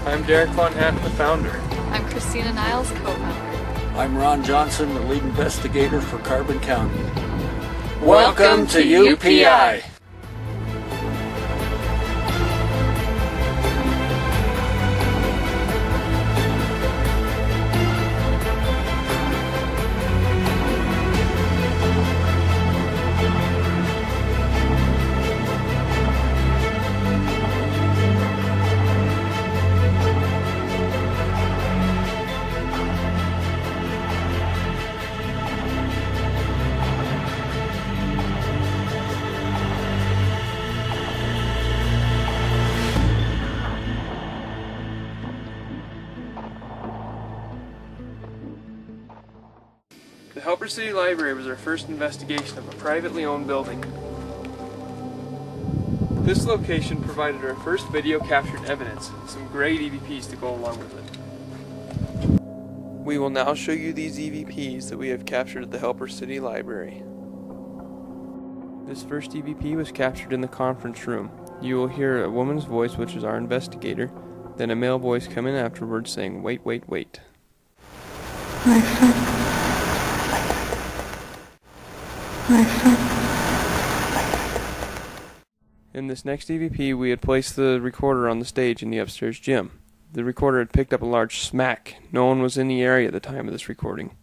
I'm Derek Von Hatt, the founder. I'm Christina Niles, co-founder. I'm Ron Johnson, the lead investigator for Carbon County. Welcome to UPI. The Helper City Library was our first investigation of a privately owned building. This location provided our first video captured evidence, some great EVPs to go along with it. We will now show you these EVPs that we have captured at the Helper City Library. This first EVP was captured in the conference room. You will hear a woman's voice, which is our investigator, then a male voice come in afterwards saying, "Wait, wait, wait." In this next EVP, we had placed the recorder on the stage in the upstairs gym. The recorder had picked up a large smack. No one was in the area at the time of this recording.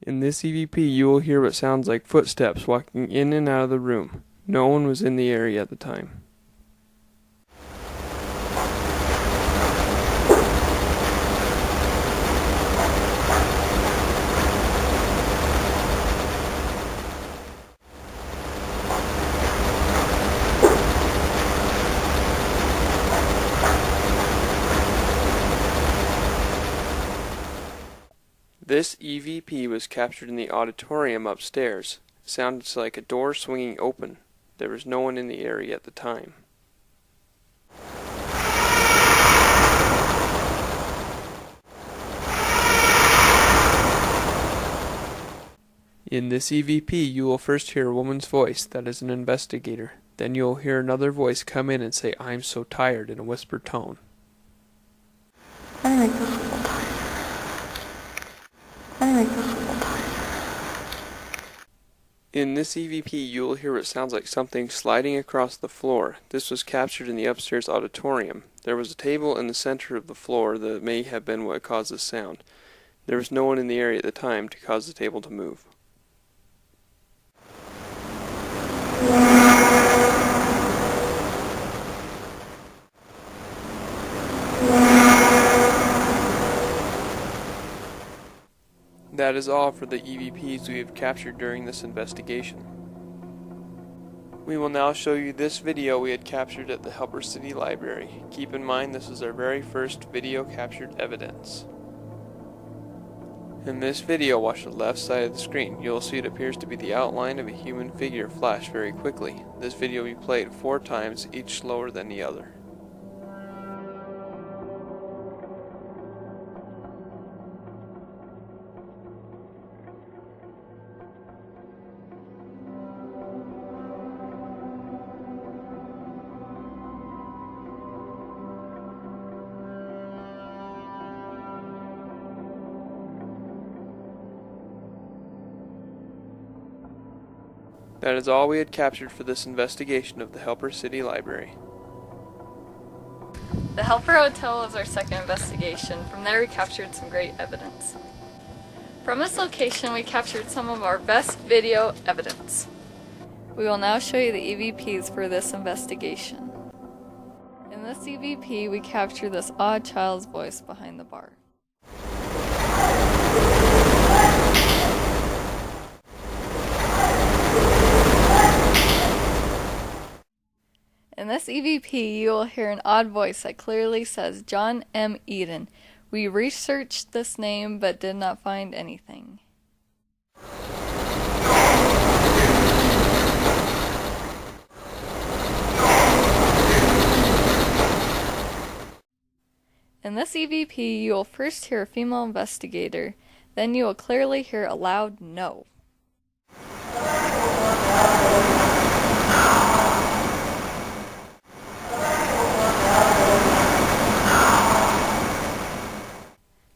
In this EVP, you will hear what sounds like footsteps walking in and out of the room. No one was in the area at the time. This EVP was captured in the auditorium upstairs. It sounded like a door swinging open. There was no one in the area at the time. In this EVP, you will first hear a woman's voice, that is an investigator. Then you will hear another voice come in and say, "I'm so tired," in a whispered tone. In this EVP, you will hear what sounds like something sliding across the floor. This was captured in the upstairs auditorium. There was a table in the center of the floor that may have been what caused this sound. There was no one in the area at the time to cause the table to move. That is all for the EVPs we have captured during this investigation. We will now show you this video we had captured at the Helper City Library. Keep in mind this is our very first video captured evidence. In this video, watch the left side of the screen. You'll see it appears to be the outline of a human figure flash very quickly. This video we played 4 times, each slower than the other. That is all we had captured for this investigation of the Helper City Library. The Helper Hotel was our second investigation. From there we captured some great evidence. From this location we captured some of our best video evidence. We will now show you the EVPs for this investigation. In this EVP we captured this odd child's voice behind the bar. In this EVP, you will hear an odd voice that clearly says John M. Eden. We researched this name but did not find anything. In In this EVP, you will first hear a female investigator, then you will clearly hear a loud no.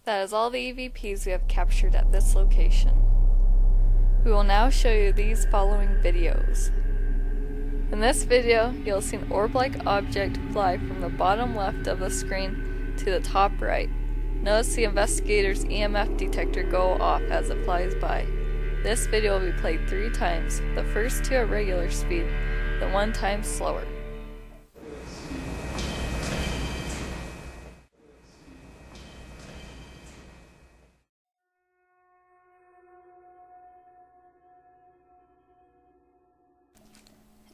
That is all the EVPs we have captured at this location. We will now show you these following videos. In this video, you'll see an orb-like object fly from the bottom left of the screen to the top right. Notice the investigator's EMF detector go off as it flies by. This video will be played 3 times, the first 2 at regular speed, the 1 time slower.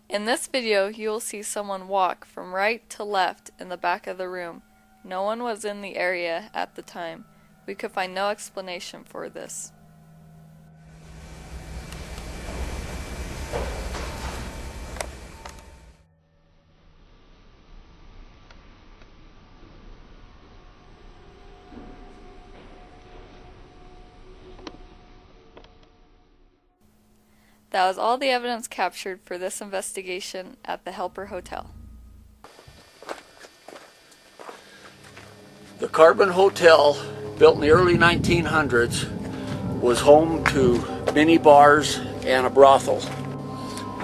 In this video, you will see someone walk from right to left in the back of the room. No one was in the area at the time. We could find no explanation for this. That was all the evidence captured for this investigation at the Helper Hotel. The Carbon Hotel, built in the early 1900s, was home to many bars and a brothel.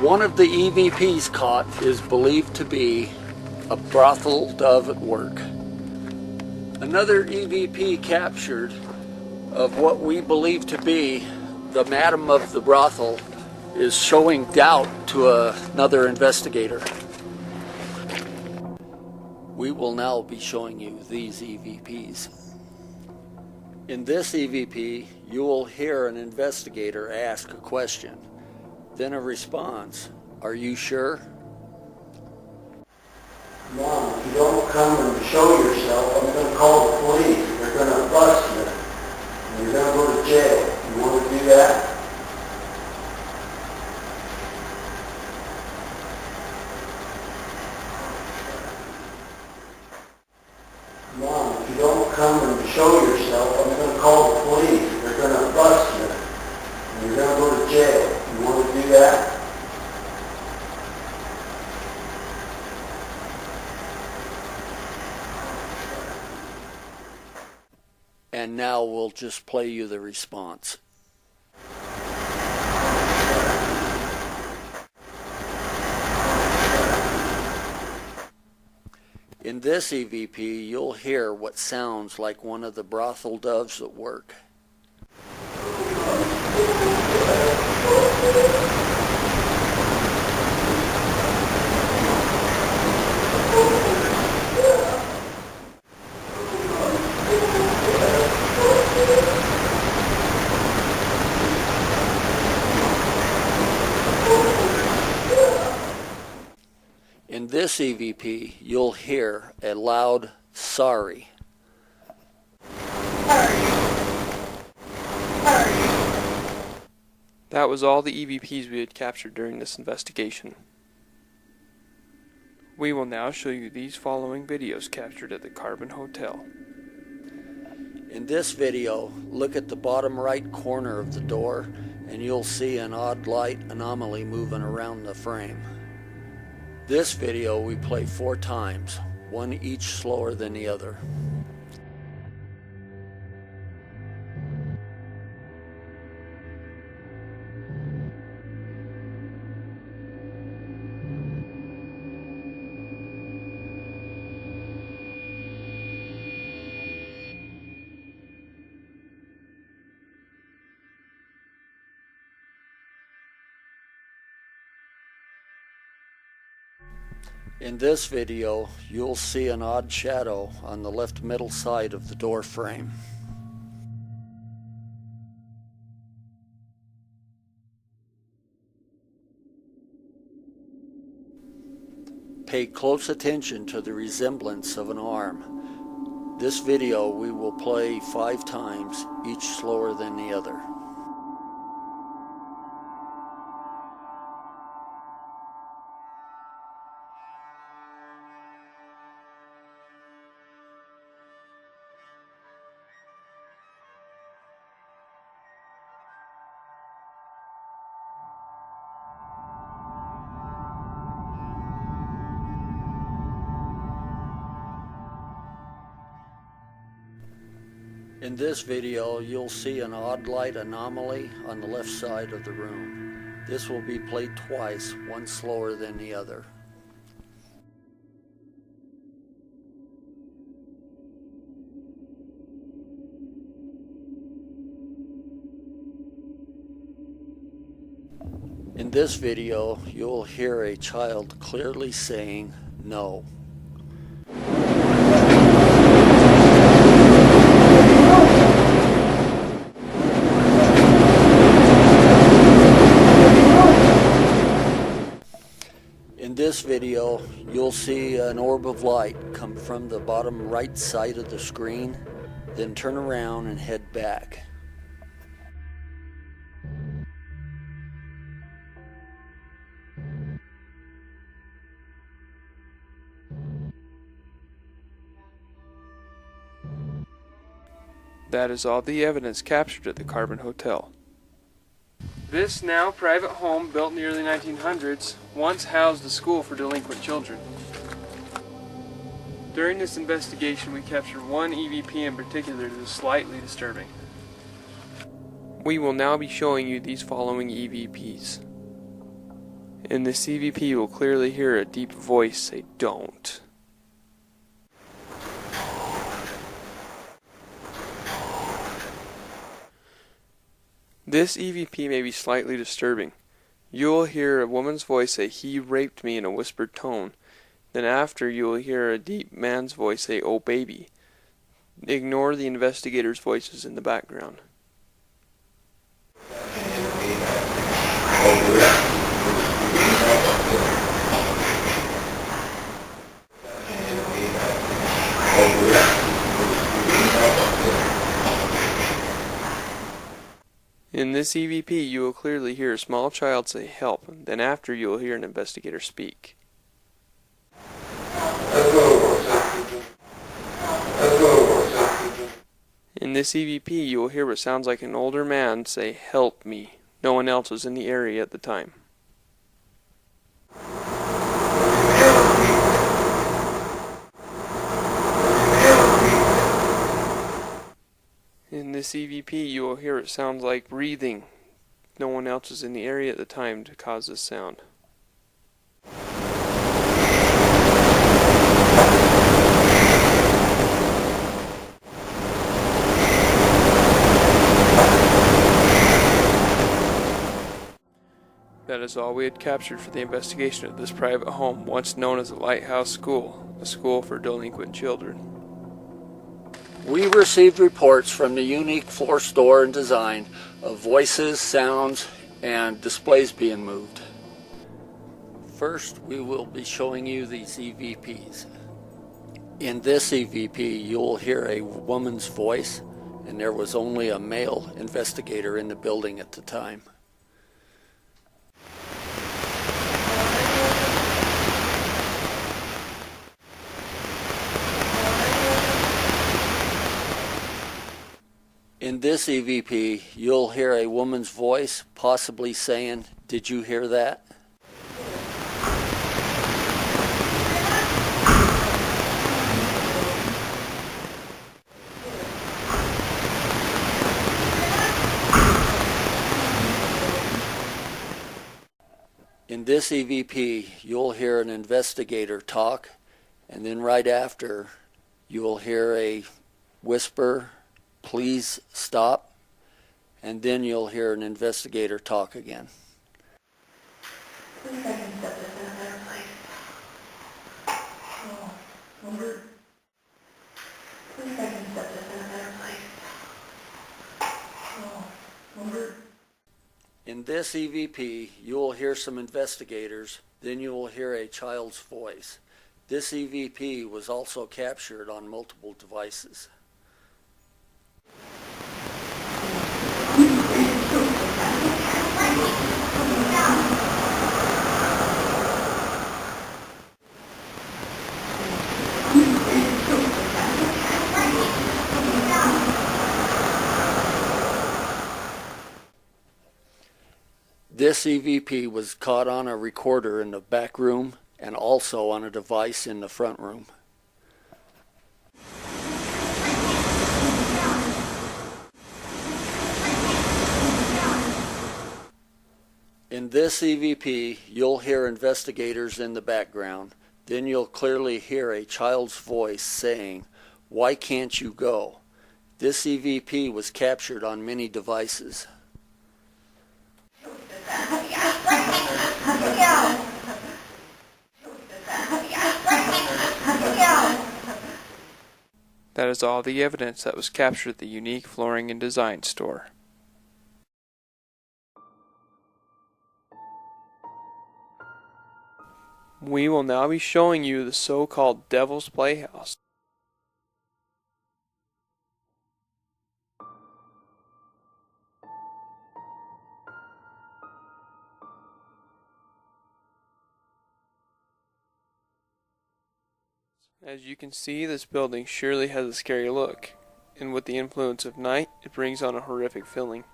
One of the EVPs caught is believed to be a brothel dove at work. Another EVP captured of what we believe to be the madam of the brothel is showing doubt to another investigator. We will now be showing you these EVPs. In this EVP, you will hear an investigator ask a question, then a response. Are you sure? Mom, if you don't come and show yourself, I'm going to call the police. They're going to bust you. And you're going to go to jail. You want to do that? Mom, if you don't come and show yourself, I'm going to call the police. They're going to bust you. And you're going to go to jail. You want to do that? And now we'll just play you the response. In this EVP, you'll hear what sounds like one of the brothel doves at work. In this EVP, you'll hear a loud sorry. That was all the EVPs we had captured during this investigation. We will now show you these following videos captured at the Carbon Hotel. In this video, look at the bottom right corner of the door and you'll see an odd light anomaly moving around the frame. This video we play 4 times, one each slower than the other. In this video, you'll see an odd shadow on the left middle side of the door frame. Pay close attention to the resemblance of an arm. This video we will play 5 times, each slower than the other. In this video, you'll see an odd light anomaly on the left side of the room. This will be played twice, one slower than the other. In this video, you'll hear a child clearly saying no. In this video, you'll see an orb of light come from the bottom right side of the screen, then turn around and head back. That is all the evidence captured at the Carbon Hotel. This now private home, built in the early 1900s, once housed a school for delinquent children. During this investigation, we captured one EVP in particular that is slightly disturbing. We will now be showing you these following EVPs. In this EVP, you will clearly hear a deep voice say, "Don't." This EVP may be slightly disturbing. You will hear a woman's voice say, "He raped me," in a whispered tone. Then after, you will hear a deep man's voice say, "Oh baby." Ignore the investigators' voices in the background. In this EVP, you will clearly hear a small child say, "Help." Then after, you will hear an investigator speak. In this EVP, you will hear what sounds like an older man say, "Help me." No one else was in the area at the time. In this EVP, you will hear it sounds like breathing. No one else was in the area at the time to cause this sound. That is all we had captured for the investigation of this private home, once known as the Lighthouse School, a school for delinquent children. We received reports from the unique floor store and design of voices, sounds, and displays being moved. First, we will be showing you these EVPs. In this EVP, you'll hear a woman's voice, and there was only a male investigator in the building at the time. In this EVP, you'll hear a woman's voice possibly saying, "Did you hear that?" In this EVP, you'll hear an investigator talk, and then right after, you will hear a whisper, "Please stop," and then you'll hear an investigator talk again. Please, I can set this in a better place. Oh, Lord. Please, I can set this in a better place. Oh, Lord. In this EVP, you will hear some investigators, then you will hear a child's voice. This EVP was also captured on multiple devices. This EVP was caught on a recorder in the back room and also on a device in the front room. In this EVP, you'll hear investigators in the background. Then you'll clearly hear a child's voice saying, "Why can't you go?" This EVP was captured on many devices. That is all the evidence that was captured at the Unique Flooring and Design store. We will now be showing you the so-called Devil's Playhouse. As you can see, this building surely has a scary look, and with the influence of night, it brings on a horrific feeling.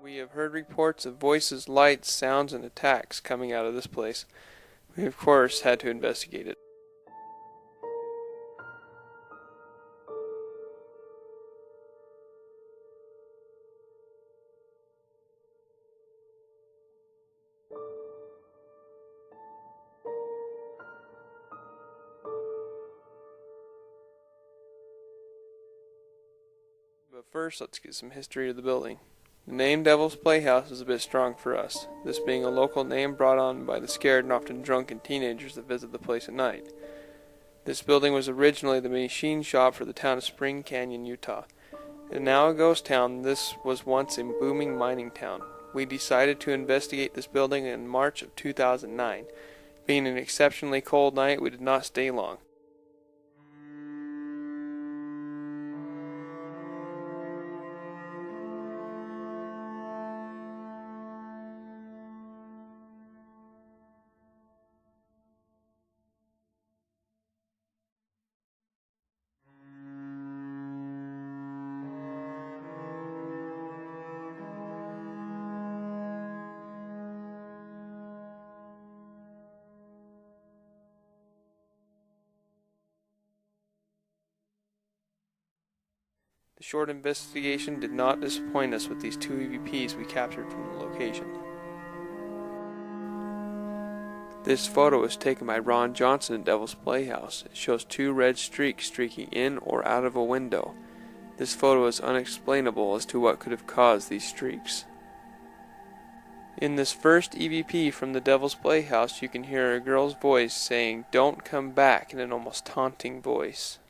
We have heard reports of voices, lights, sounds, and attacks coming out of this place. We of course had to investigate it. But first, let's get some history of the building. The name Devil's Playhouse is a bit strong for us, this being a local name brought on by the scared and often drunken teenagers that visit the place at night. This building was originally the machine shop for the town of Spring Canyon, Utah. And now a ghost town, this was once a booming mining town. We decided to investigate this building in March of 2009. Being an exceptionally cold night, we did not stay long. The short investigation did not disappoint us with these two EVPs we captured from the location. This photo was taken by Ron Johnson at Devil's Playhouse. It shows two red streaks streaking in or out of a window. This photo is unexplainable as to what could have caused these streaks. In this first EVP from the Devil's Playhouse, you can hear a girl's voice saying, "Don't come back," in an almost taunting voice.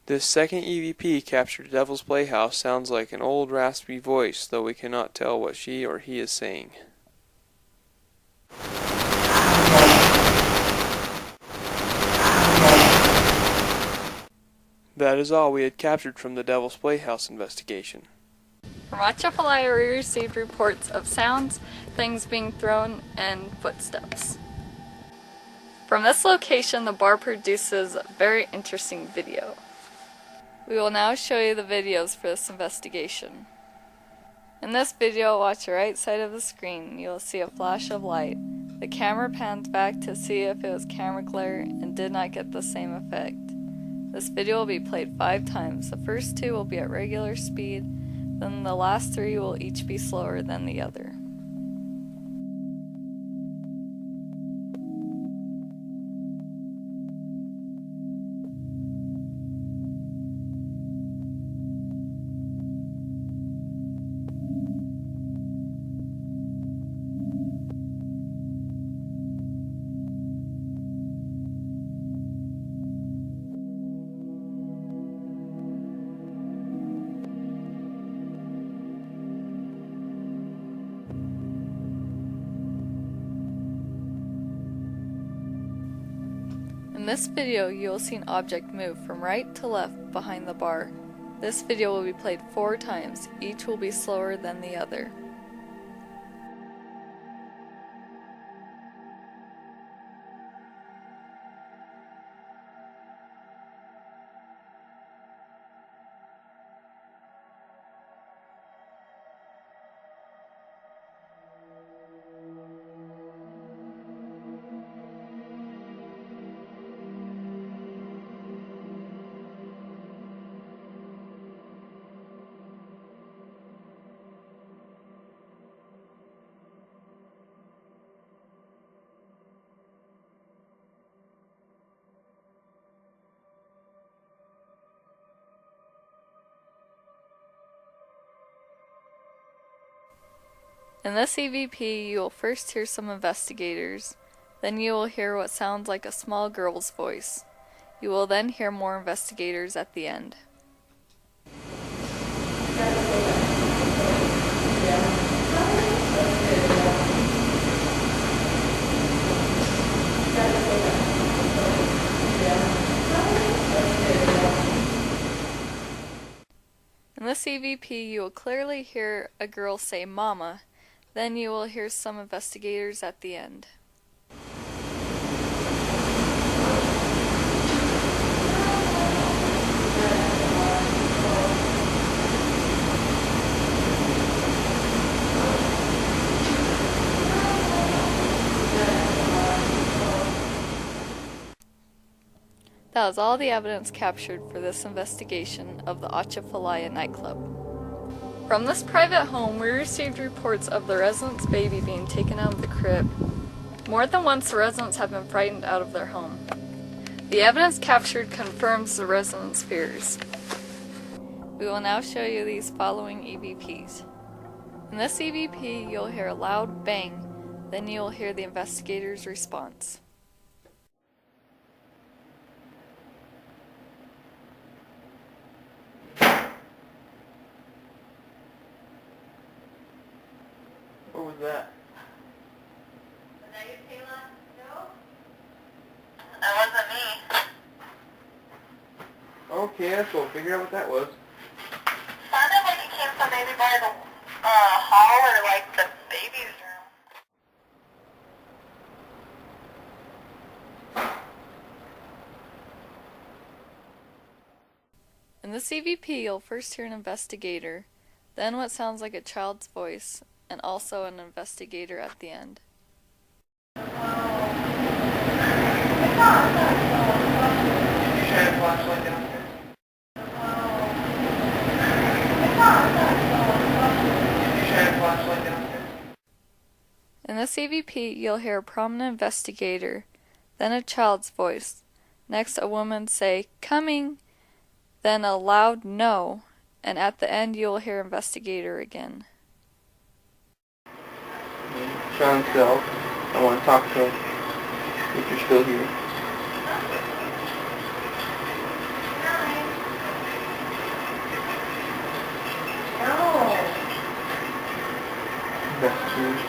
This second EVP captured at Devil's Playhouse sounds like an old raspy voice, though we cannot tell what she or he is saying. That is all we had captured from the Devil's Playhouse investigation. From Atchafalaya, we received reports of sounds, things being thrown, and footsteps. From this location, the bar produces a very interesting video. We will now show you the videos for this investigation. In this video, watch the right side of the screen. You will see a flash of light. The camera pans back to see if it was camera glare and did not get the same effect. This video will be played 5 times. The first 2 will be at regular speed, then the last 3 will each be slower than the other. In this video, you will see an object move from right to left behind the bar. This video will be played 4 times. Each will be slower than the other. In this EVP, you will first hear some investigators, then you will hear what sounds like a small girl's voice. You will then hear more investigators at the end. In this EVP, you will clearly hear a girl say "Mama," then you will hear some investigators at the end. That was all the evidence captured for this investigation of the Atchafalaya nightclub. From this private home, we received reports of the resident's baby being taken out of the crib. More than once, the residents have been frightened out of their home. The evidence captured confirms the residents' fears. We will now show you these following EVPs. In this EVP, you'll hear a loud bang, then you'll hear the investigator's response. What was that? Was that you, Kayla? No? That wasn't me. Okay, let's go figure out what that was. Sounded like it came from maybe by the hall or like the baby's room. In this EVP, you'll first hear an investigator, then what sounds like a child's voice, and also an investigator at the end. Did you shine a flashlight downstairs? Did you shine a flashlight downstairs? In this EVP, you'll hear a prominent investigator, then a child's voice, next a woman say, "Coming!" then a loud "No," and at the end you'll hear investigator again. Sean Self, I want to talk to him if you're still here. Investigators.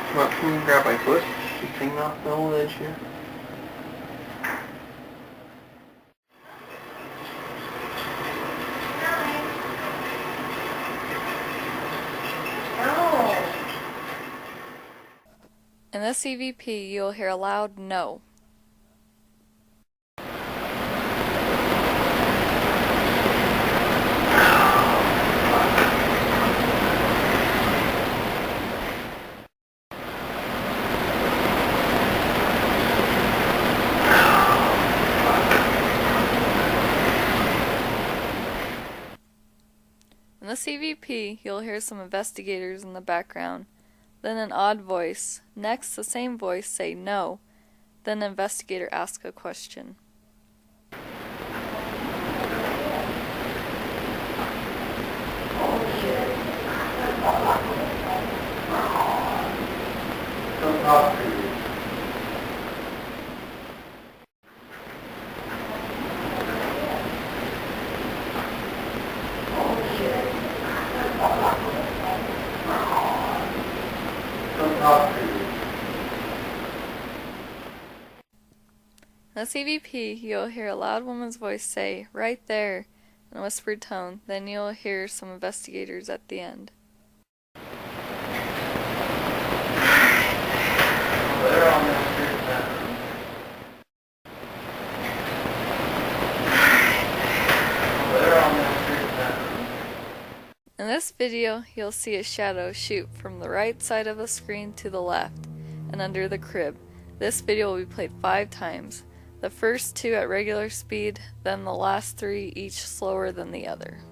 Come on, can you grab my foot? She's hanging off the whole edge here. In this EVP, you'll hear a loud "No." In this EVP, you'll hear some investigators in the background, then an odd voice, next the same voice say "No," then the investigator asks a question. Come talk to you. Come talk to you. In this EVP, you'll hear a loud woman's voice say, "Right there," in a whispered tone, then you'll hear some investigators at the end. They're all downstairs in that room. They're all downstairs in that room. In this video, you'll see a shadow shoot from the right side of the screen to the left, and under the crib. This video will be played 5 times. The first 2 at regular speed, then the last 3 each slower than the other.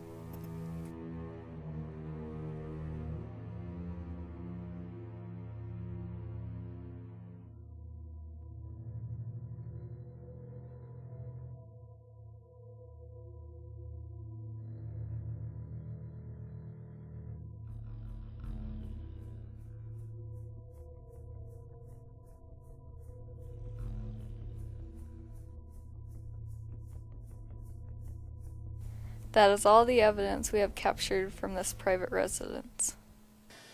That is all the evidence we have captured from this private residence.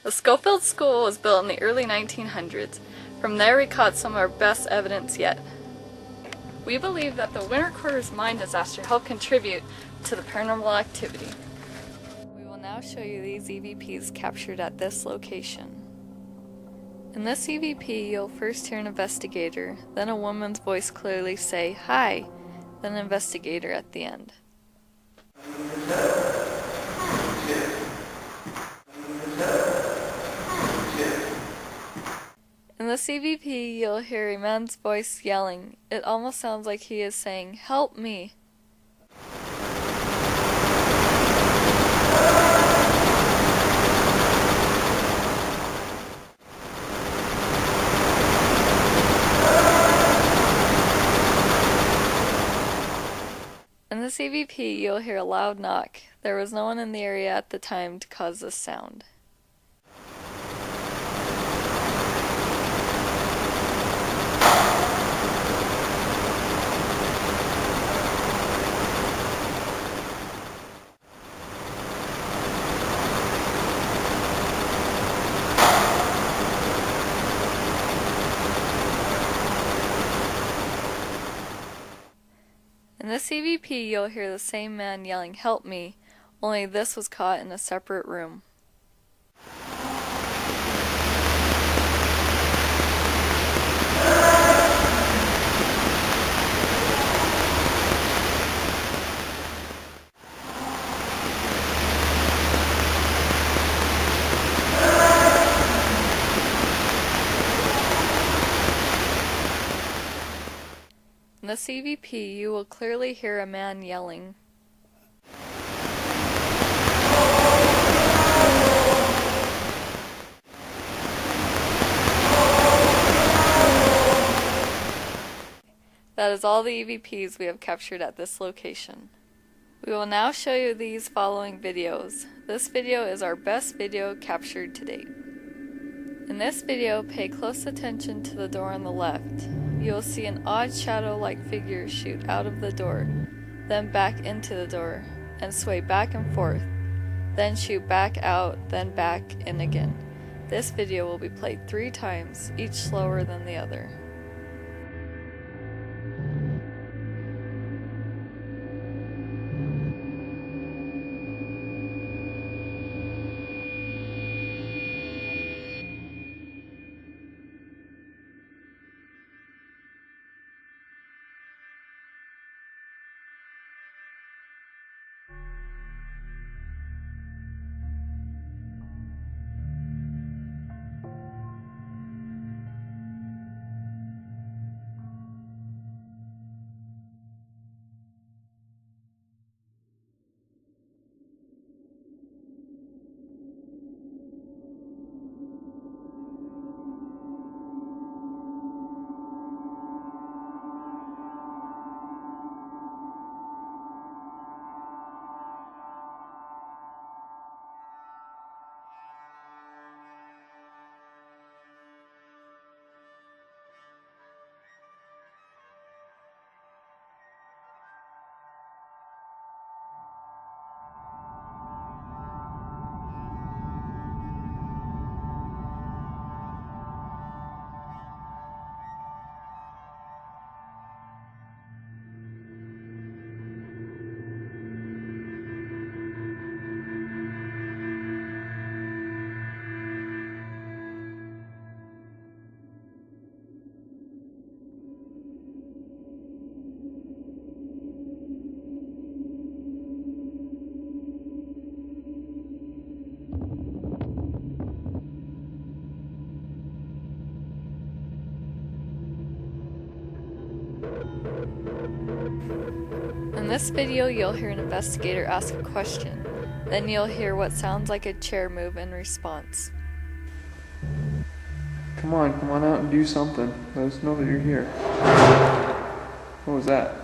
The Schofield School was built in the early 1900s. From there we caught some of our best evidence yet. We believe that the winter quarters mine disaster helped contribute to the paranormal activity. We will now show you these EVPs captured at this location. In this EVP, you'll first hear an investigator, then a woman's voice clearly say, "Hi," then an investigator at the end. In the CVP, you'll hear a man's voice yelling. It almost sounds like he is saying, "Help me." In the CVP, you'll hear a loud knock. There was no one in the area at the time to cause this sound. In the CVP, you'll hear the same man yelling, "Help me," only this was caught in a separate room. In the CVP, you will clearly hear a man yelling. That is all the EVPs we have captured at this location. We will now show you these following videos. This video is our best video captured to date. In this video, pay close attention to the door on the left. You will see an odd shadow-like figure shoot out of the door, then back into the door, and sway back and forth, then shoot back out, then back in again. This video will be played 3 times, each slower than the other. In this video, you'll hear an investigator ask a question. Then you'll hear what sounds like a chair move in response. Come on out and do something. Let us know that you're here. What was that?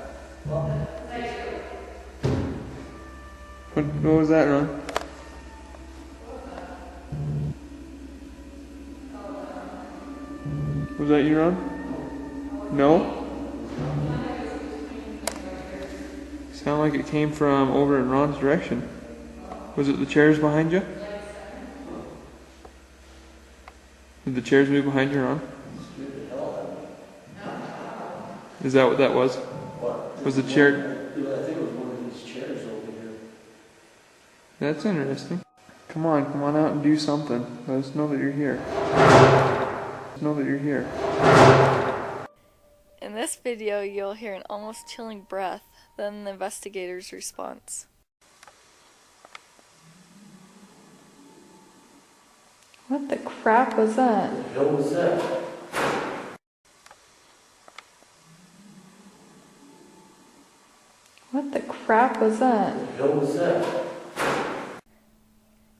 What was that, Ron? Was that you, Ron? No? Sounded like it came from over in Ron's direction. Was it the chairs behind you? Did the chairs move behind you, Ron? Is that what that was? What? Was the chair? Yeah, I think it was one of these chairs over here. That's interesting. Come on out and do something. Let us know that you're here. Let us know that you're here. In this video, you'll hear an almost chilling breath, then the investigator's response. What the crap was that? What the hell was that? What the crap was that? What the hell was that?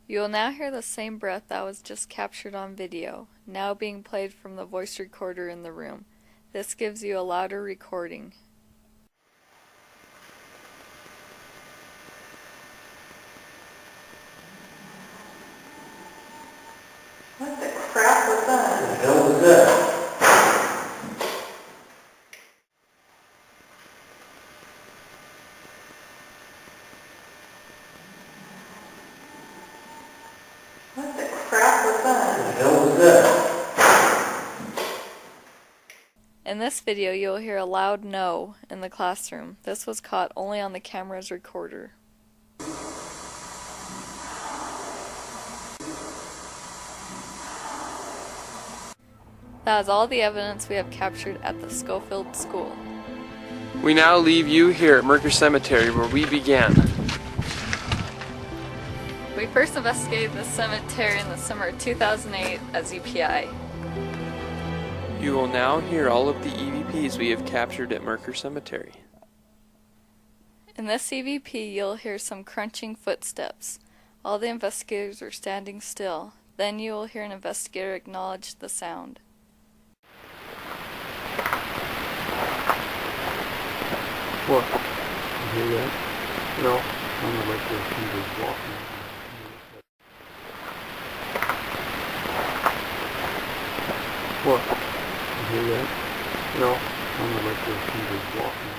You will now hear the same breath that was just captured on video, now being played from the voice recorder in the room. This gives you a louder recording. What the crap was that? What the hell was that? What the crap was that? What the hell was that? In this video, you'll hear a loud no in the classroom. This was caught only on the camera's recorder. That is all the evidence we have captured at the Schofield School. We now leave you here at Merker Cemetery where we began. We first investigated this cemetery in the summer of 2008 as UPI. You will now hear all of the EVPs we have captured at Merker Cemetery. In this EVP, you'll hear some crunching footsteps. All the investigators are standing still. Then you will hear an investigator acknowledge the sound. What? You hear that? No. Sounded like there were somebody walking. What? You hear that? No. Sounded like there were somebody walking.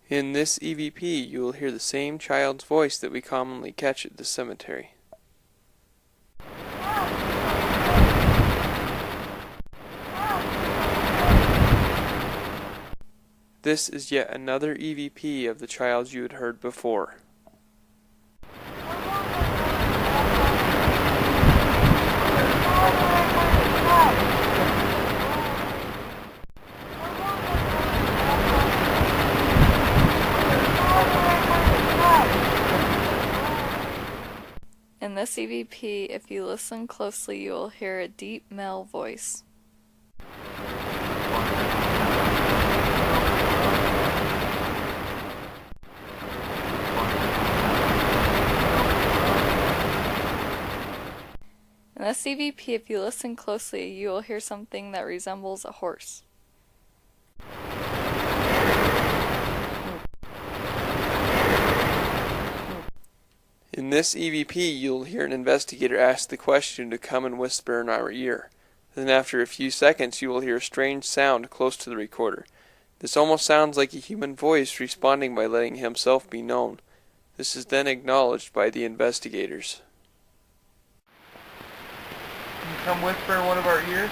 In this EVP, you will hear the same child's voice that we commonly catch at the cemetery. This is yet another EVP of the child you had heard before. In this EVP, if you listen closely, you will hear a deep male voice. In this EVP, if you listen closely, you will hear something that resembles a horse. In this EVP, you'll hear an investigator ask the question to come and whisper in our ear. Then after a few seconds, you will hear a strange sound close to the recorder. This almost sounds like a human voice responding by letting himself be known. This is then acknowledged by the investigators. Can you come whisper in one of our ears?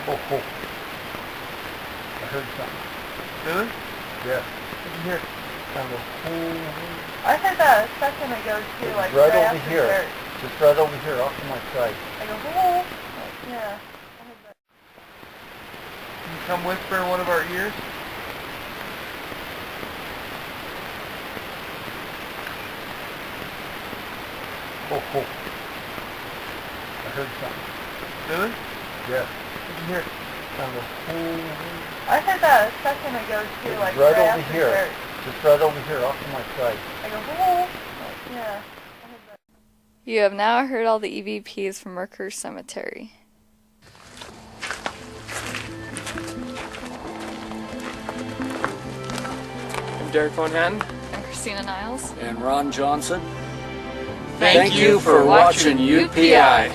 Oh. I heard something. Really? Yeah. What did you hear? Kind of a I heard that a second ago too, like right over after here. church. Just right over here, off to my side. I go, oh. Yeah. I heard that. Can you come whisper in one of our ears? Oh. I heard something. Really? Yeah. What did you hear? Kind of a I heard that a second ago too, like right over after here. church. Just right over here, off to my side. I go, oh. Yeah. I heard that. You have now heard all the EVPs from Merker Cemetery. I'm Derek Von Hatten. I'm Christina Niles. And Ron Johnson. Thank you for watching UPI.